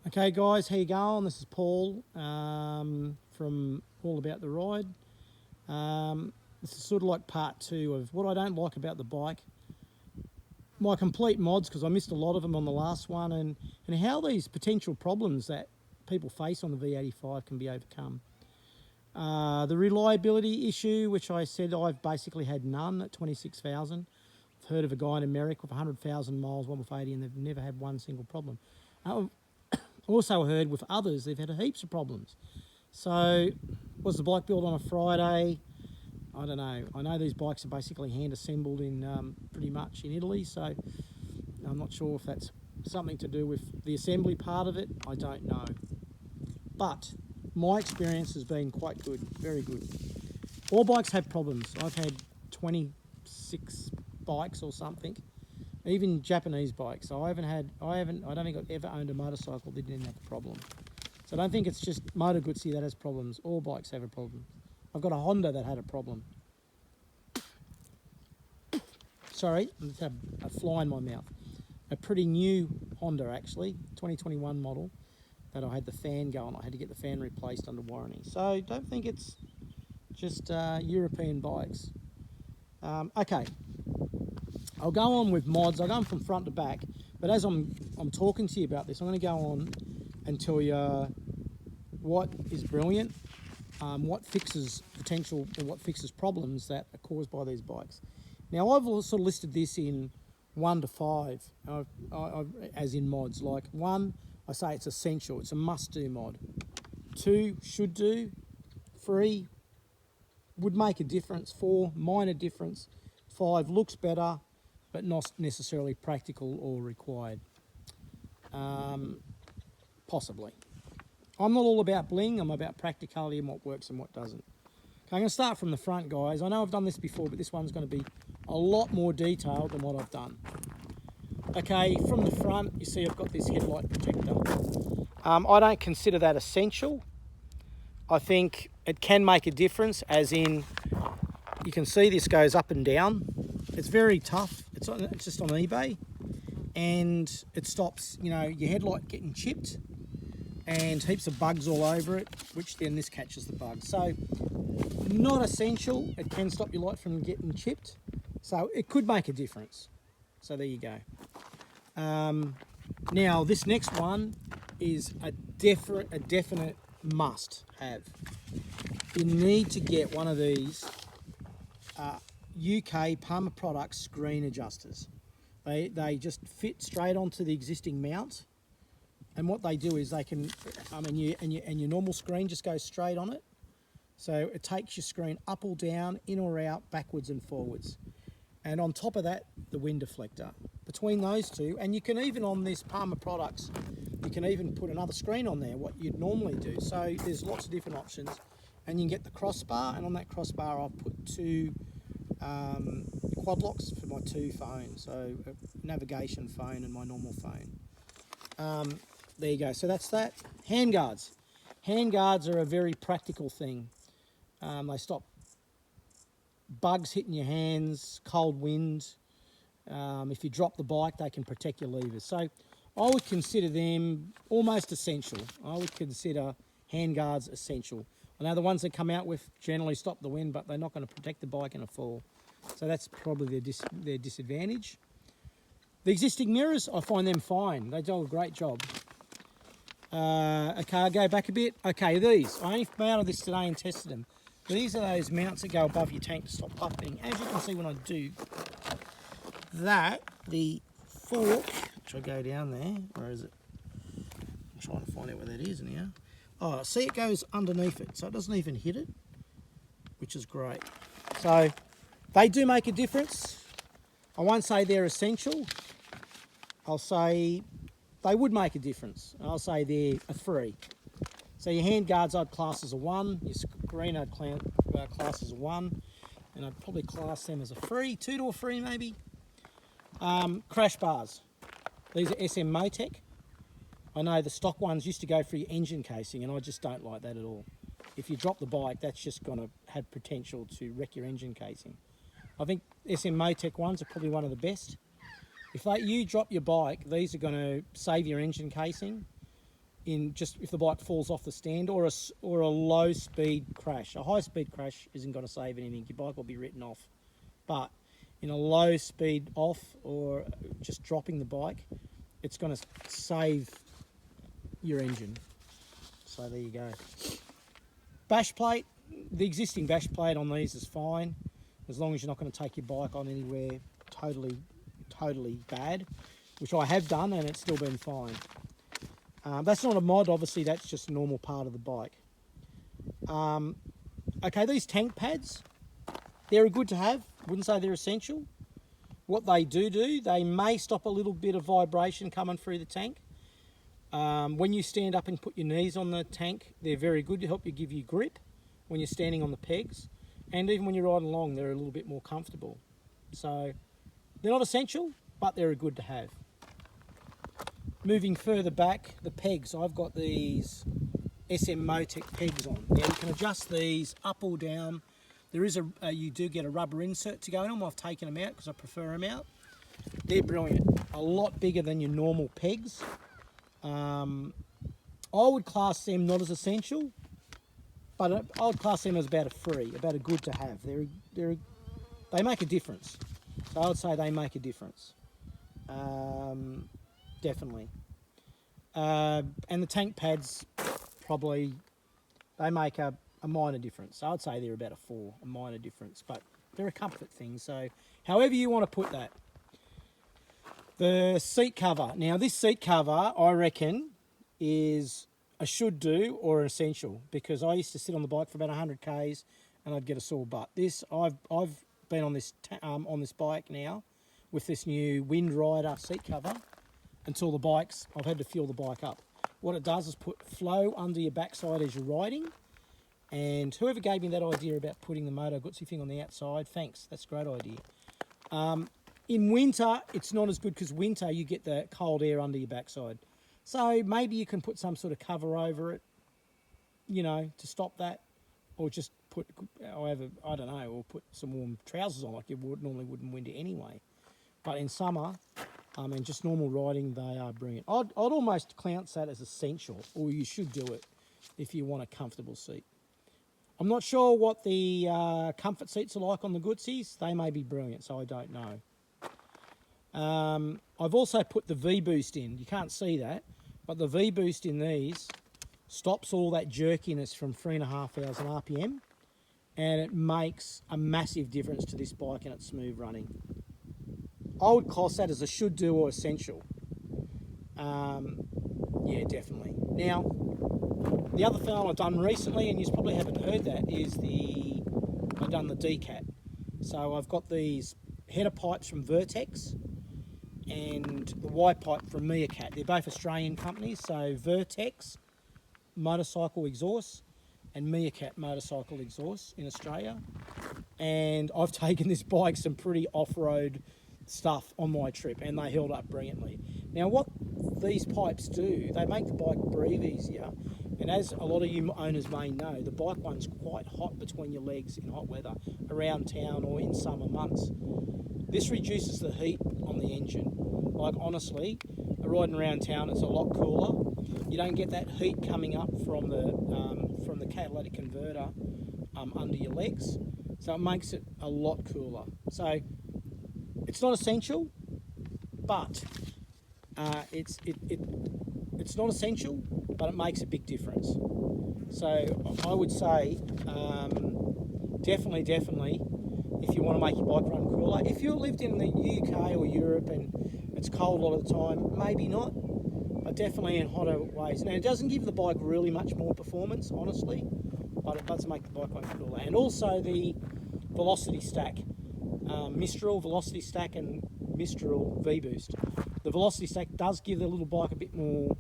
Okay guys, how you going? This is Paul from All About the Ride. This is sort of like part two of what I don't like about the bike. My complete mods, because I missed a lot of them on the last one, and how these potential problems that people face on the V85 can be overcome. The reliability issue, which I said I've basically had none at 26,000. I've heard of a guy in America with 100,000 miles, one with 80, and they've never had one single problem. Also heard with others they've had heaps of problems. So was the bike built on a Friday? I don't know. I know these bikes are basically hand assembled in pretty much in Italy, so I'm not sure if that's something to do with the assembly part of it. I don't know. But my experience has been quite good, very good. All bikes have problems. I've had 26 bikes or something. Even Japanese bikes. I don't think I've ever owned a motorcycle that didn't have a problem. So I don't think it's just Moto Guzzi that has problems. All bikes have a problem. I've got a Honda that had a problem. Sorry, I just had a fly in my mouth. A pretty new Honda actually, 2021 model, that I had the fan going. I had to get the fan replaced under warranty. So don't think it's just European bikes. Okay. I'll go on with mods. I'll go on from front to back, but as I'm talking to you about this, I'm going to go on and tell you what is brilliant, what fixes potential or what fixes problems that are caused by these bikes. Now I've sort of listed this in 1 to 5, as in mods. Like 1, I say it's essential, it's a must-do mod. 2, should do. 3, would make a difference. 4, minor difference. 5, looks better, but not necessarily practical or required. Possibly. I'm not all about bling, I'm about practicality and what works and what doesn't. Okay, I'm going to start from the front, guys. I know I've done this before, but this one's going to be a lot more detailed than what I've done. Okay, from the front, you see I've got this headlight protector. I don't consider that essential. I think it can make a difference, as in, you can see this goes up and down. It's very tough. It's just on eBay, and it stops, you know, your headlight getting chipped and heaps of bugs all over it, which then this catches the bugs. So not essential. It can stop your light from getting chipped, so it could make a difference. So there you go. Now this next one is a definite must have. You need to get one of these UK Palmer Products screen adjusters. They just fit straight onto the existing mount, and what they do is they can, your normal screen just goes straight on it, so it takes your screen up or down, in or out, backwards and forwards, and on top of that the wind deflector. Between those two, and you can even on this Palmer Products, you can even put another screen on there, what you'd normally do. So there's lots of different options, and you can get the crossbar, and on that crossbar I've put 2 quad locks for my 2 phones, so a navigation phone and my normal phone. There you go, so that's that. Handguards. Handguards are a very practical thing. They stop bugs hitting your hands, cold wind. If you drop the bike, they can protect your levers. So I would consider them almost essential. I would consider handguards essential. I know the ones that come out with generally stop the wind, but they're not going to protect the bike in a fall. So that's probably their disadvantage. The existing mirrors, I find them fine. They do a great job. Okay, I'll go back a bit. Okay, these. I only mounted this today and tested them. These are those mounts that go above your tank to stop puffing. As you can see when I do that, the fork, which I go down there, where is it? I'm trying to find out where that is now. Oh, see, it goes underneath it, so it doesn't even hit it, which is great. So they do make a difference. I won't say they're essential. I'll say they would make a difference. I'll say they're a 3. So your hand guards I'd class as a 1, your screen I'd class as a 1, and I'd probably class them as a 3, 2 to a 3 maybe. Crash bars. These are SM Motec. I know the stock ones used to go for your engine casing, and I just don't like that at all. If you drop the bike, that's just going to have potential to wreck your engine casing. I think SM Motec ones are probably one of the best. If you drop your bike, these are going to save your engine casing. in just if the bike falls off the stand, or a low speed crash. A high speed crash isn't going to save anything. Your bike will be written off. But in a low speed off or just dropping the bike, it's going to save your engine. So there you go. Bash plate, the existing bash plate on these is fine, as long as you're not going to take your bike on anywhere totally bad, which I have done, and it's still been fine. That's not a mod, obviously, that's just a normal part of the bike. Okay, these tank pads, they're good to have. Wouldn't say they're essential. What they do, they may stop a little bit of vibration coming through the tank. When you stand up and put your knees on the tank, they're very good to help you give you grip when you're standing on the pegs. And even when you're riding along, they're a little bit more comfortable. So they're not essential, but they're good to have. Moving further back, the pegs. I've got these SM Motec pegs on. Now you can adjust these up or down. There is you do get a rubber insert to go in them. I've taken them out because I prefer them out. They're brilliant. A lot bigger than your normal pegs. I would class them not as essential, but I would class them as about a good to have. They make a difference. So I would say they make a difference. Definitely. And the tank pads, probably, they make a minor difference. So I'd say they're about a minor difference, but they're a comfort thing. So however you want to put that. The seat cover. Now this seat cover, I reckon, is a should do or an essential, because I used to sit on the bike for about 100 k's and I'd get a sore butt. I've been on this bike now with this new Wind Rider seat cover until I've had to fuel the bike up. What it does is put flow under your backside as you're riding. And whoever gave me that idea about putting the Moto Guzzi thing on the outside, thanks, that's a great idea. In winter, it's not as good because winter you get the cold air under your backside. So maybe you can put some sort of cover over it, to stop that. Or just put, or put some warm trousers on like you normally would in winter anyway. But in summer, and just normal riding, they are brilliant. I'd almost clounce that as essential, or you should do it if you want a comfortable seat. I'm not sure what the comfort seats are like on the Guzzis. They may be brilliant, so I don't know. I've also put the V-Boost in. You can't see that, but the V-Boost in these stops all that jerkiness from 3,500 RPM, and it makes a massive difference to this bike and its smooth running. I would class that as a should do or essential. Yeah, definitely. Now, the other thing I've done recently, and you probably haven't heard that, is I've done the decat. So I've got these header pipes from Vertex and the Y pipe from Meerkat. They're both Australian companies, so Vertex motorcycle exhaust and Meerkat motorcycle exhaust in Australia. And I've taken this bike some pretty off-road stuff on my trip, and they held up brilliantly. Now what these pipes do, they make the bike breathe easier, and as a lot of you owners may know, the bike runs quite hot between your legs in hot weather, around town or in summer months. This reduces the heat on the engine. Like honestly, riding around town, it's a lot cooler. You don't get that heat coming up from the catalytic converter under your legs, so it makes it a lot cooler. So it's not essential, but it's not essential, but it makes a big difference. So I would say definitely, if you want to make your bike run cooler. If you lived in the UK or Europe and it's cold a lot of the time, maybe not, but definitely in hotter ways. Now, it doesn't give the bike really much more performance, honestly, but it does make the bike run cooler. And also the velocity stack, Mistral Velocity Stack and Mistral V-Boost. The Velocity Stack does give the little bike a bit more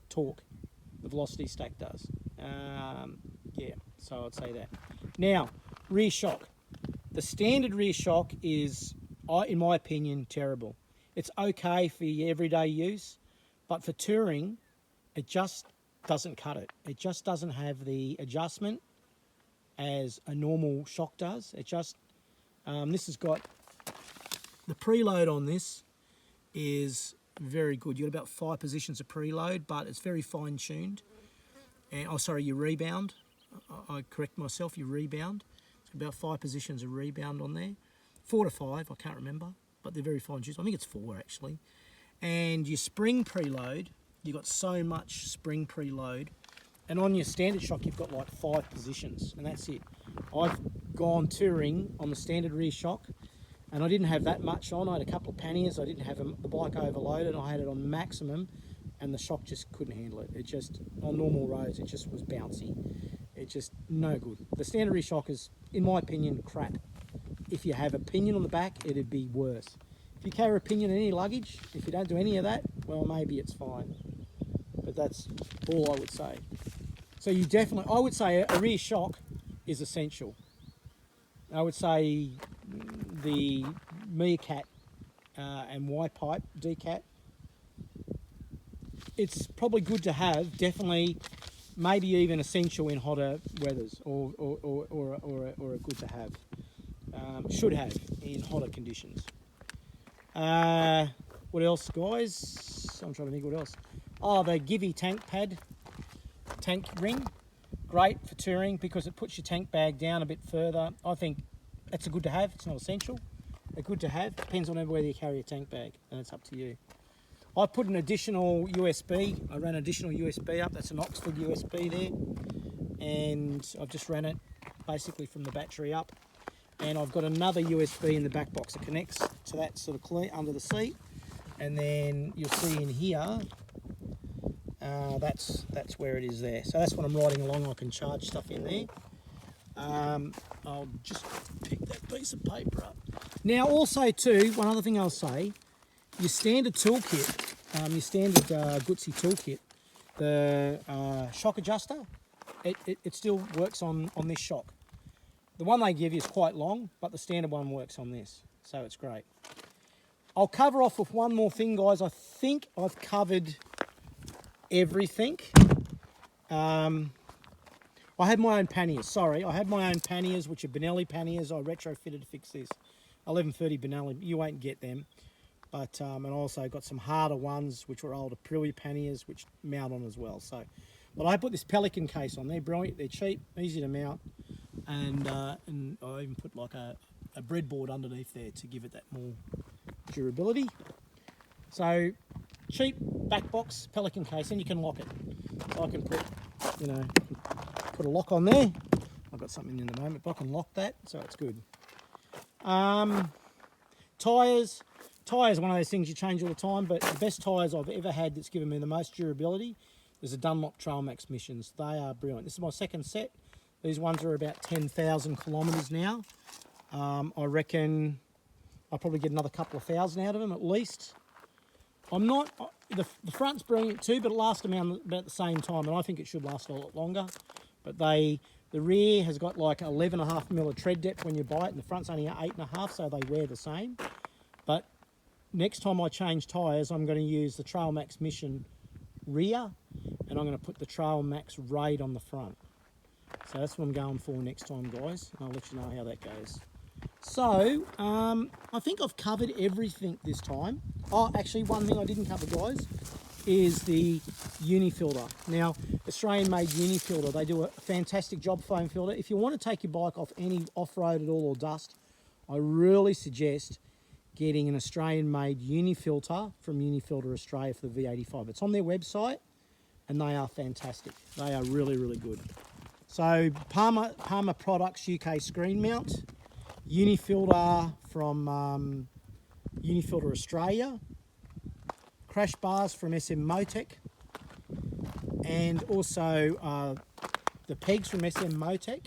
torque. The Velocity Stack does. Yeah, so I'd say that. Now, rear shock. The standard rear shock is, in my opinion, terrible. It's okay for your everyday use, but for touring, it just doesn't cut it. It just doesn't have the adjustment as a normal shock does. It just, this has got, the preload on this is very good. You've got about 5 positions of preload, but it's very fine-tuned. And, oh, sorry, your rebound. I correct myself, your rebound. It's about 5 positions of rebound on there. 4 to 5, I can't remember, but they're very fine-tuned. I think it's 4, actually. And your spring preload, you've got so much spring preload. And on your standard shock, you've got like 5 positions, and that's it. I've gone touring on the standard rear shock, and I didn't have that much on. I had a couple of panniers. I didn't have the bike overloaded. I had it on maximum, and the shock just couldn't handle it. It just, on normal roads, it just was bouncy. It just, no good. The standard rear shock is, in my opinion, crap. If you have a pinion on the back, it'd be worse. If you carry a pinion in any luggage, if you don't do any of that, well, maybe it's fine. But that's all I would say. So you definitely, I would say a rear shock is essential. I would say the Meerkat and Y-pipe decat, it's probably good to have, definitely, maybe even essential in hotter weathers, or a good to have. Should have in hotter conditions. What else, guys? I'm trying to think what else. Oh, the Guzzi tank ring, great for touring because it puts your tank bag down a bit further. I think it's a good to have. It's not essential. A good to have. Depends on whether you carry a tank bag, and it's up to you. I put an additional USB. I ran an additional USB up. That's an Oxford USB there, and I've just ran it basically from the battery up. And I've got another USB in the back box that connects to that sort of clean under the seat, and then you'll see in here. That's where it is there. So that's when I'm riding along, I can charge stuff in there. I'll just pick that piece of paper up. Now also too, one other thing I'll say, your standard toolkit, your standard Guzzi toolkit, the shock adjuster, it still works on this shock. The one they give you is quite long, but the standard one works on this, so it's great. I'll cover off with one more thing, guys. I think I've covered everything. I had my own panniers, sorry. I had my own panniers, which are Benelli panniers. I retrofitted to fix this. 1130 Benelli, you won't get them. But, and I also got some harder ones, which were older Aprilia panniers, which mount on as well. So, but I put this Pelican case on. They're brilliant, they're cheap, easy to mount. And I even put like a breadboard underneath there to give it that more durability. So, cheap back box Pelican case, and you can lock it. So I can put, you know, put a lock on there. I've got something in the moment, but I can lock that, so it's good. Tyres. Tyres are one of those things you change all the time, but the best tyres I've ever had that's given me the most durability is the Dunlop Trailmax Missions. They are brilliant. This is my second set. These ones are about 10,000 kilometres now. I reckon I'll probably get another couple of thousand out of them at least. I'm not, the front's brilliant too, but it lasts about the same time, and I think it should last a lot longer. But the rear has got like 11.5mm of tread depth when you buy it, and the front's only 8.5, so they wear the same. But next time I change tyres, I'm going to use the Trailmax Mission rear, and I'm going to put the Trailmax Raid on the front. So that's what I'm going for next time, guys, and I'll let you know how that goes. So, I think I've covered everything this time. Oh, actually, one thing I didn't cover, guys, is the Unifilter. Now, Australian-made Unifilter, they do a fantastic job, foam filter. If you want to take your bike off any off-road at all or dust, I really suggest getting an Australian-made Unifilter from Unifilter Australia for the V85. It's on their website, and they are fantastic. They are really, really good. So, Palmer Products UK screen mount, Unifilter from Unifilter Australia, crash bars from SM Motec, and also the pegs from SM Motec.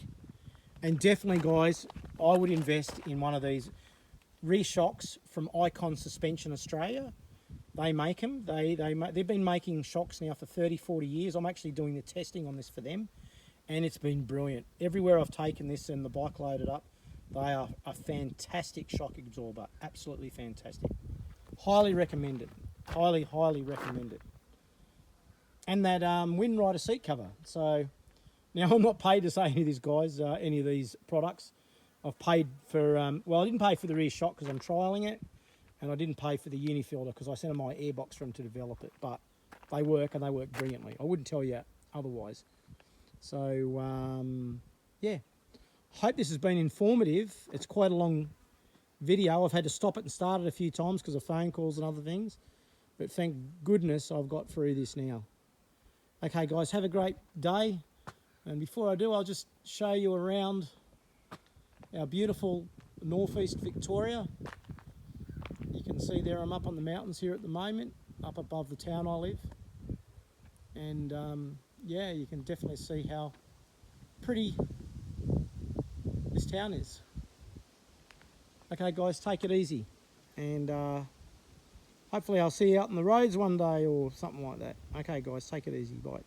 And definitely, guys, I would invest in one of these rear shocks from Icon Suspension Australia. They make them. They've been making shocks now for 30, 40 years. I'm actually doing the testing on this for them, and it's been brilliant. Everywhere I've taken this and the bike loaded up, they are a fantastic shock absorber. Absolutely fantastic. Highly recommend it. Highly, highly recommend it. And that Wind Rider seat cover. So now I'm not paid to say any of these guys, any of these products. I've paid for, well, I didn't pay for the rear shock because I'm trialling it. and I didn't pay for the unifilter because I sent them my airbox for them to develop it, but they work, and they work brilliantly. I wouldn't tell you otherwise. So, yeah. Hope this has been informative. It's quite a long video. I've had to stop it and start it a few times because of phone calls and other things. But thank goodness I've got through this now. Okay, guys, have a great day. And before I do, I'll just show you around our beautiful northeast Victoria. You can see there I'm up on the mountains here at the moment, up above the town I live. And yeah, you can definitely see how pretty this town is. Okay guys, take it easy, and hopefully I'll see you out on the roads one day or something like that. Okay guys, take it easy, bye.